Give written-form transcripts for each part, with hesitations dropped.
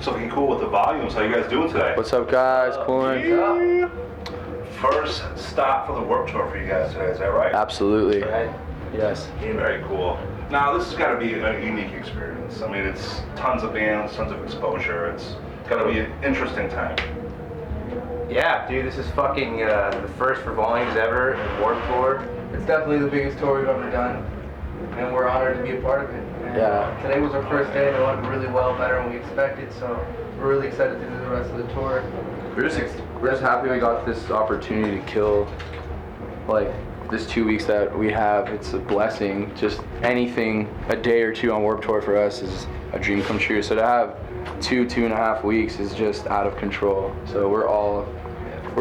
So fucking cool with the volumes. How you guys doing today? What's up, guys? Coolin'. First stop for the Warped Tour for you guys today, is that right? Absolutely. Right. Yes. Very cool. Now, this has got to be a unique experience. I mean, it's tons of bands, tons of exposure. It's got to be an interesting time. Yeah, dude, this is fucking the first for Volumes ever, Warped Tour. It's definitely the biggest tour we've ever done, and we're honored to be a part of it. And Yeah. Today was our first day, and it went really well, better than we expected, so we're really excited to do the rest of the tour. We're just happy we got this opportunity to kill, like, this 2 weeks that we have. It's a blessing. Just anything, a day or two on Warped Tour for us is a dream come true. So to have 2.5 weeks is just out of control. So we're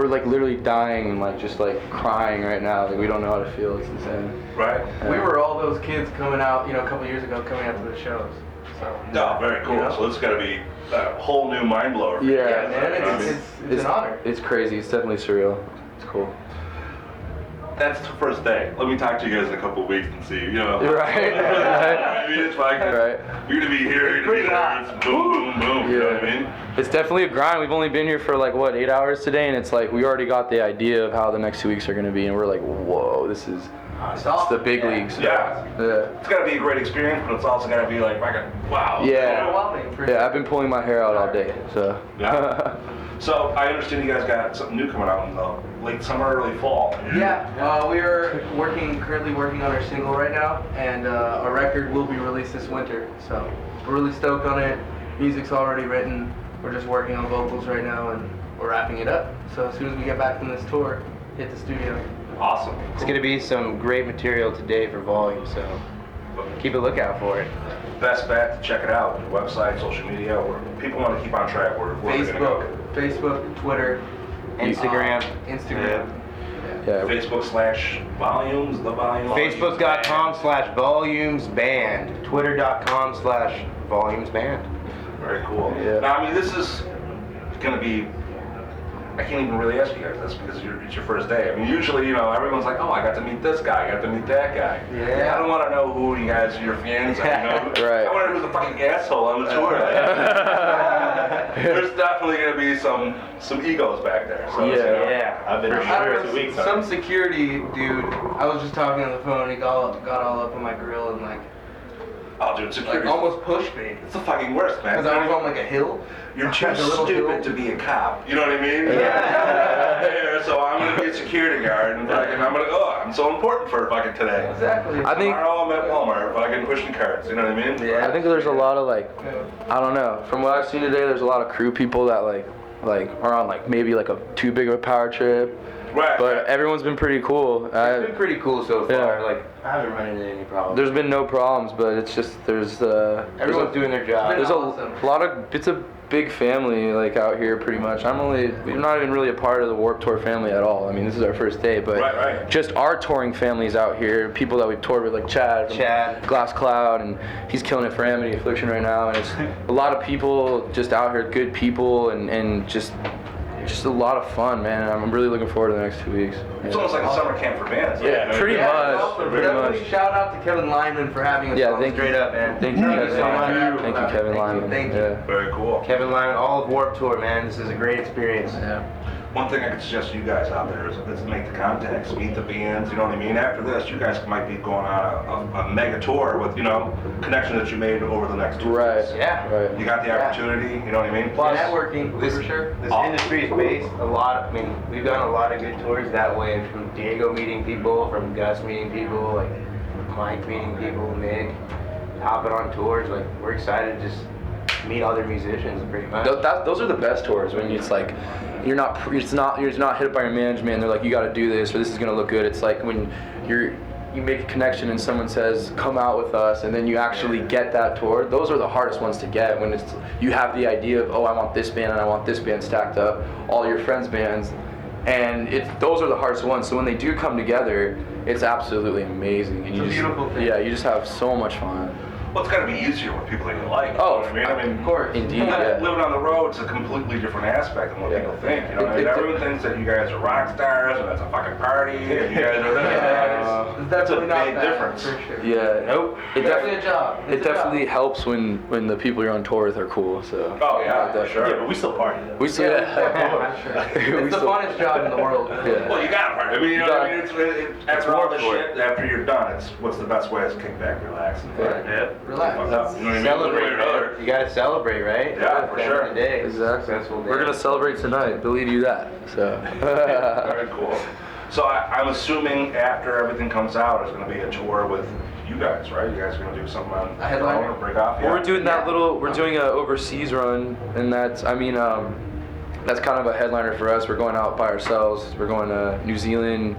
like literally dying and like just like crying right now. Like we don't know how to feel. It's insane. Right? We were all those kids coming out, a couple years ago, coming out to the shows. So. No, very cool. You know? So this has got to be a whole new mind blower. For you Yeah, guys, man, it's an honor. It's crazy. It's definitely surreal. It's cool. That's the first day. Let me talk to you guys in a couple of weeks and see, Right. I mean, it's like, Right. you're going to be here, you're going to be there, it's boom, boom, boom, you know what I mean? It's definitely a grind. We've only been here for like, 8 hours today, and it's like we already got the idea of how the next 2 weeks are going to be, and we're like, whoa, this is it's the big leagues. Yeah. Yeah. It's got to be a great experience, but it's also got to be like, fucking, wow. Yeah. Overwhelming for Yeah, I've been pulling my hair out all day, so. Yeah. So I understand you guys got something new coming out in the late summer, early fall. Yeah, we are currently working on our single right now, and our record will be released this winter. So we're really stoked on it. Music's already written. We're just working on vocals right now, and we're wrapping it up. So as soon as we get back from this tour, hit the studio. Awesome. It's gonna be some great material today for Volume, so keep a lookout for it. Best bet to check it out. Website, social media, where people want to keep on track. Where they're gonna go. Facebook, Twitter, Instagram. Instagram. Yeah. Facebook/Volumes, the Volume. Facebook.com/volumesband. Twitter.com/volumesband. Very cool. Yeah. Now, I mean, this is gonna be. I can't even really ask you guys this because it's your first day. I mean, usually, everyone's like, oh, I got to meet this guy, I got to meet that guy. Yeah. I don't want to know who you guys, your fans are, Right. I want to know who's the fucking asshole on the tour. There's definitely going to be some egos back there. So Yeah. I've been I here don't 2 know, weeks. some security dude. I was just talking on the phone. He got all up on my grill and Oh, dude, security. almost pushed me It's the fucking worst, man. because I was on like a hill. You're too Like a little stupid hill. to be a cop. You know what I mean? Yeah. So I'm gonna be a security guard, and fucking, I'm so important for fucking today. Exactly. I think- Tomorrow I'm at Walmart, fucking pushing carts. You know what I mean? Yeah. I think there's a lot of I don't know. From what I've seen today, there's a lot of crew people that like are on maybe a too big of a power trip. Right. But everyone's been pretty cool. It's been pretty cool so far. Yeah. I haven't run into any problems. There's been no problems, but it's just there's Everyone's doing their job. There's Awesome. a lot of it's a big family out here pretty much. We're not even really a part of the Warped Tour family at all. I mean, this is our first day, but Right. just our touring families out here, people that we've toured with like Chad from Glass Cloud, and he's killing it for Amity Affliction right now, and it's a lot of people just out here, good people, and just a lot of fun, man. I'm really looking forward to the next 2 weeks. It's almost like a summer camp for bands. Yeah, pretty Yeah, much. also, Pretty definitely much. shout out to Kevin Lyman for having us Yeah, on. thank you. Straight up, man. Thank you, Kevin. so much. Thank you, Kevin Lyman. Thank you. Yeah. Very cool. Kevin Lyman, all of Warped Tour, man. This is a great experience. Yeah. One thing I could suggest to you guys out there is make the contacts, meet the bands, you know what I mean? After this, you guys might be going on a mega tour with, connection that you made over the next 2 Right. weeks. Yeah. Right. You got the opportunity, you know what I mean? Plus, Networking, This- for sure. This industry is based we've done a lot of good tours that way, from Diego meeting people, from Gus meeting people, Mike meeting people, Nick, hopping on tours. We're excited to just meet other musicians pretty much. Those are the best tours when it's like you're not hit by your management and they're like, you got to do this or this is gonna look good. It's like when you make a connection and someone says come out with us and then you actually get that tour. Those are the hardest ones to get when you have the idea of, oh, I want this band and I want this band stacked up, all your friends' bands, and those are the hardest ones. So when they do come together, it's absolutely amazing. And It's a beautiful thing. Yeah, you just have so much fun. Well, it's got to be easier with people that you like. Oh, you know what I mean, Of course. Indeed, yeah. living on the road is a completely different aspect than what Yeah. people think. You know, what I mean, It- everyone thinks that you guys are rock stars and it's a fucking party and you guys are Yeah, it's That's a definitely not big that, difference. For sure. Yeah. Nope. It Definitely a job. It It's a job. definitely helps when the people you're on tour with are cool. So. Oh yeah, for definitely. sure. Yeah, but we still party though. We still. Yeah, for sure. We It's the still- funnest job in the world. Yeah. Well, you got to. I mean, you know, You what I mean, after all this shit, after you're done, it's what's the best way is kick back, relax, and fucking Yeah. Relax. fuck up. You know what I mean? Celebrate, One way or another. man. You gotta celebrate, right? Yeah, for At the end sure. of the day, Exactly. Successful day. We're gonna celebrate tonight. Believe you that. So. Very cool. So I'm assuming after everything comes out, it's going to be a tour with you guys, right? You guys are going to do something on A headliner? or break off? Well, we're doing that Yeah. little. We're doing an overseas run, and that's. I mean, that's kind of a headliner for us. We're going out by ourselves. We're going to New Zealand,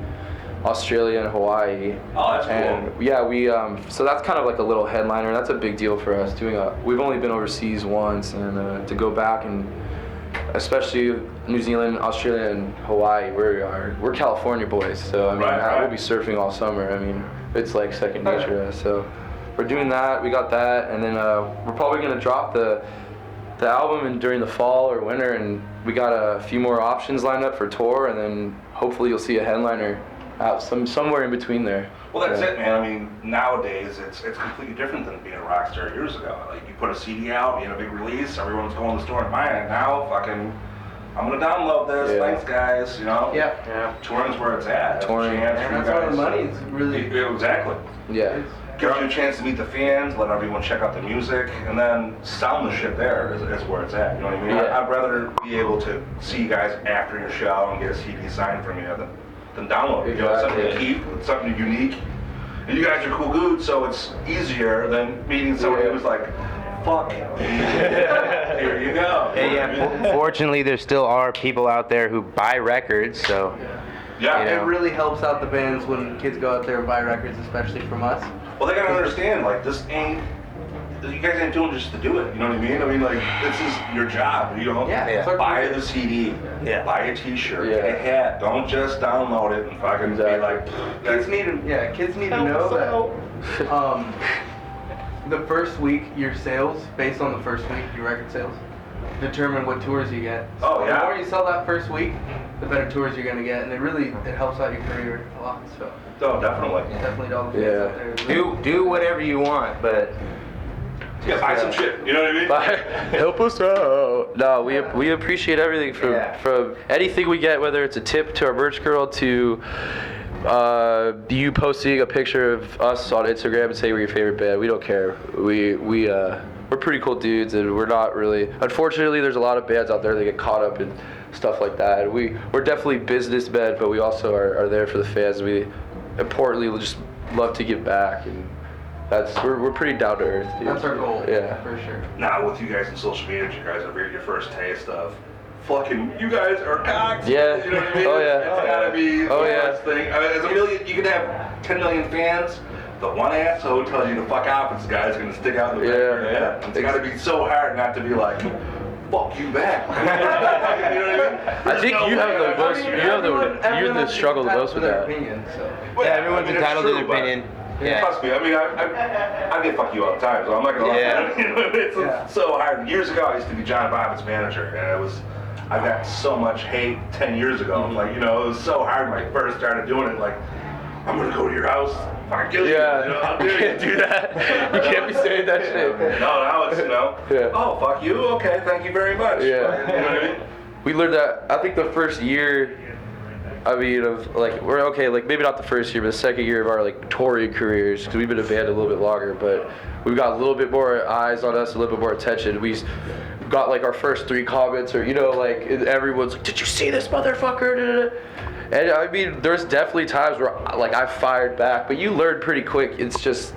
Australia, and Hawaii. Oh, that's cool. And yeah, we. So that's kind of like a little headliner. That's a big deal for us. We've only been overseas once, and to go back and, especially New Zealand, Australia, and Hawaii, we're California boys. So I mean, Right. we'll be surfing all summer. I mean, it's like second nature to us. So we're doing that. We got that, and then we're probably gonna drop the album during the fall or winter, and we got a few more options lined up for tour, and then hopefully you'll see a headliner out somewhere in between there. Well, that's Yeah. it, man. I mean, nowadays it's completely different than being a rock star years ago. Like you put a CD out, you had a big release, everyone's going to the store and buying it. Now, fucking, I'm gonna download this. Yeah. Thanks, guys. You know. Yeah. Yeah. Touring's where it's at. That's a Touring. chance for And you that's where guys. the money is really. Yeah, exactly. Yeah. Gives you a chance to meet the fans, let everyone check out the music, and then selling the shit there is where it's at. You know what I mean? Yeah. I'd rather be able to see you guys after your show and get a CD signed from you than download it. You know, it's something to Exactly. keep, it's something unique. And you guys are cool dudes, so it's easier than meeting someone Yeah. who's like, fuck, here you go. Hey, yeah. Fortunately, there still are people out there who buy records, so Yeah. You know. It really helps out the bands when kids go out there and buy records, especially from us. Well, they gotta understand, like, this ain't, you guys ain't doing just to do it, you know what I mean? I mean, like, this is your job, you know? Yeah, it's our Buy career. the CD, Yeah. buy a t-shirt, Yeah. get a hat, don't just download it and fucking Exactly. be like, Kids need to, kids need to know that. The first week, your sales, based on the first week, your record sales, determine what tours you get. So Oh, yeah. The more you sell that first week, the better tours you're gonna get, and it helps out your career a lot. So oh, definitely. definitely to all the fans Yeah. out there. do whatever you want, but Yeah, buy some shit, you know what I mean? Bye. Help us out. No, we appreciate everything Yeah. from anything we get, whether it's a tip to our merch girl to you posting a picture of us on Instagram and saying we're your favorite band. We don't care. We're pretty cool dudes, and we're not really. Unfortunately, there's a lot of bands out there that get caught up in stuff like that. We're definitely businessmen, but we also are there for the fans. We importantly just love to give back, and we're pretty down to earth, dude. That's our goal. Yeah. For sure. Now, with you guys in social media, you guys have your first taste of fucking, you guys are cocks. Yeah. You know what I mean? Oh, yeah. It's gotta be Oh, the yeah. worst thing. I mean, as a million, you could have 10 million fans. The one asshole who tells you to fuck off, this guy's gonna stick out in the back of your Yeah. head. It's gotta be so hard not to be like, fuck you back. You know what I mean? I think you have the most. You're the struggle the most with their that. opinion. So. Well, yeah, everyone's I mean, it's entitled to true, their but- opinion. Yeah. Trust me, I mean, I get fuck you all the time, so I'm not gonna lie. Yeah. You know, it's Yeah. so hard. Years ago, I used to be John Bobbitt's manager, and I got so much hate 10 years ago. Like, you know, it was so hard when I first started doing it. Like, I'm gonna go to your house, fucking kill you. Yeah, You know, I'll you do can't do that. You can't be saying that shit. No, now it's, you know, Yeah. oh, fuck you, okay, thank you very much. Yeah. You know what I mean? We learned that. I think the first year. I mean, of like we're okay, like maybe not the first year, but the second year of our like touring careers, because we've been a band a little bit longer, but we've got a little bit more eyes on us, a little bit more attention. We got like our first 3 comments, or you know, like everyone's like, "Did you see this motherfucker?" Da-da-da. And I mean, there's definitely times where like I fired back, but you learn pretty quick. It's just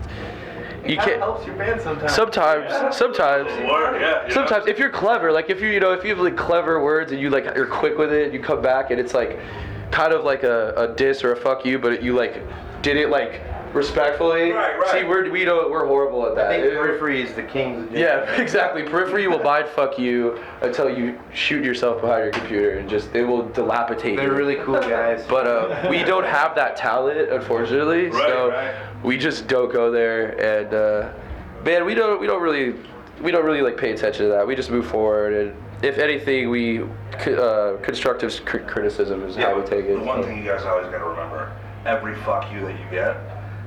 you It can't. helps your band sometimes. Sometimes. Word, yeah, you know? Sometimes, if you're clever, like if you have like clever words and you're quick with it, you come back and it's like kind of like a diss or a fuck you, but you like did it like respectfully. Right. See, we're horrible at that. I think periphery is the king. Yeah, exactly. Periphery will mind fuck you until you shoot yourself behind your computer and just it will dilapidate. They're you. really cool guys. But we don't have that talent, unfortunately. Right, so right. we just don't go there. And Man, we don't really like pay attention to that. We just move forward, and if anything, we constructive criticism is how we take it. The one thing you guys always got to remember: every fuck you that you get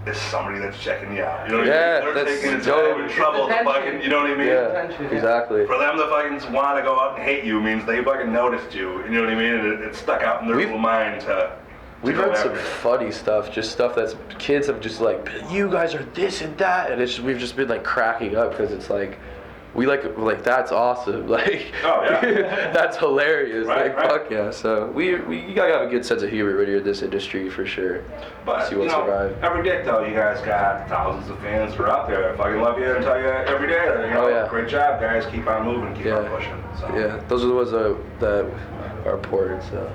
is somebody that's checking you out. You know what I mean? They're that's taking dope. time and trouble to fucking. You know what I mean? Yeah, exactly. For them to fucking want to go out and hate you means they fucking noticed you. You know what I mean? And it stuck out in their little mind to. We've go heard some after it. funny stuff, just stuff that's kids have just like, you guys are this and that, and we've just been like cracking up because it's like, we like that's awesome, like, Oh, yeah. that's hilarious, Right, like right. fuck yeah. So you gotta have a good sense of humor when you're in this industry for sure. But See you what's know, survive. every day though, you guys got thousands of fans who are out there that fucking love you and tell you every day, you know, Oh, yeah. great job, guys, keep on moving, keep on Yeah. pushing. So. Yeah, those are the ones that are important. So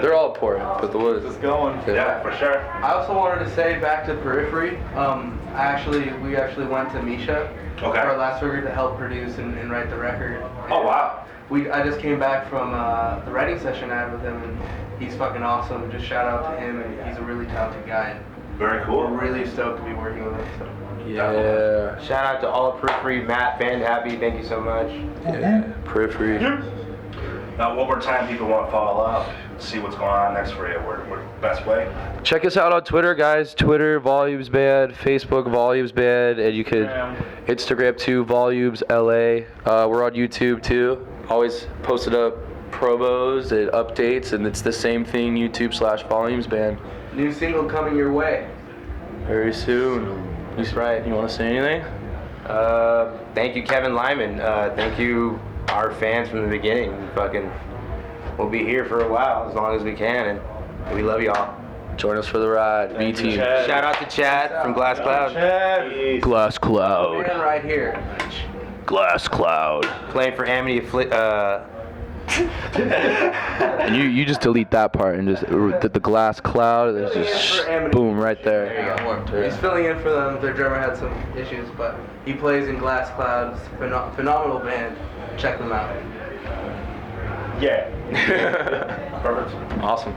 they're all important, but the ones Just going. Yeah, for sure. I also wanted to say back to Periphery. We actually went to Misha Okay. for our last record to help produce and write the record. Oh wow. I just came back from the writing session I had with him, and he's fucking awesome. Just shout out to him, and he's a really talented guy. And Very cool. we're really stoked to be working with him. So. yeah, Shout out to all of Periphery, Matt, Band Happy, thank you so much. yeah, Periphery. Now, one more time, people want to follow up, see what's going on next for you. We're best way. Check us out on Twitter, guys. Twitter, Volumes Band. Facebook, Volumes Band. And you could Instagram too, Volumes LA. We're on YouTube too. Always posted up promos and updates, and it's the same thing, YouTube/Volumes Band. New single coming your way. Very soon. That's right. You want to say anything? Thank you, Kevin Lyman. Thank you, our fans from the beginning. We'll be here for a while, as long as we can, and we love y'all. Join us for the ride. B Team. Shout out to Chad from Glass Cloud, Glass Cloud. Man right here. Glass Cloud. playing for Amity And you just delete that part and just the Glass Cloud. There's just boom right there. There you go. He's filling in for them. Their drummer had some issues, but he plays in Glass Cloud. It's a phenomenal band. Check them out. Yeah. Perfect. Awesome.